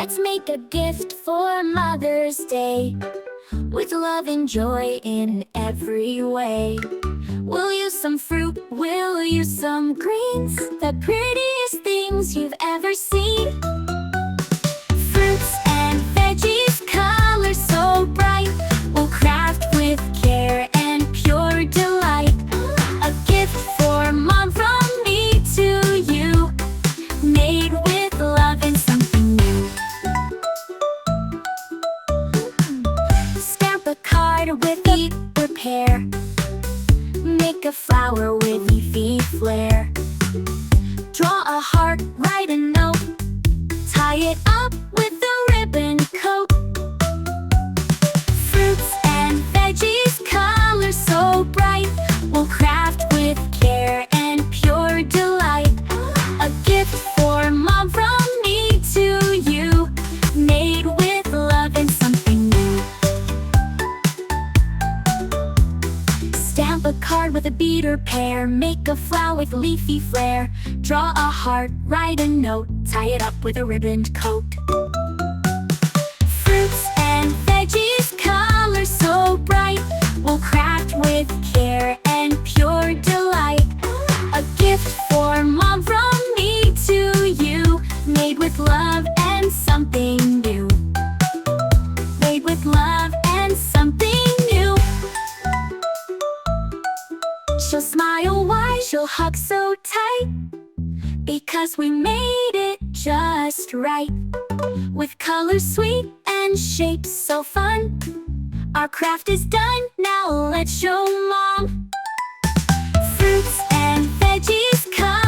Let's make a gift for Mother's Day, with love and joy in every way. We'll use some fruit, we'll use some greens, the prettiest things you've ever seen. Fruits and veggies, colors so bright, we'll craft with care and pure delight. A gift for Mom from me to you, made with love and something new. Stamp a card with each repair, make a flower with leafy flair. Draw a heart, write a note, tie it up with a ribbon coat. Fruits and veggies, colors so bright, we'll craft with care and pure delight. A gift for Mom from me to you, made with love and something new. Stamp a card with a bead or pear, make a flower with leafy flair. Draw a heart, write a note, tie it up with a ribboned coat. Fruits and veggies, colors so bright, we'll craft with care and pure delight. A gift for Mom from me to you, made with love and something new. Made with love and something new. She'll smile wide, she'll hug so tight, because we made it just right. With colors sweet and shapes so fun, our craft is done, now let's show Mom. Fruits and veggies, colors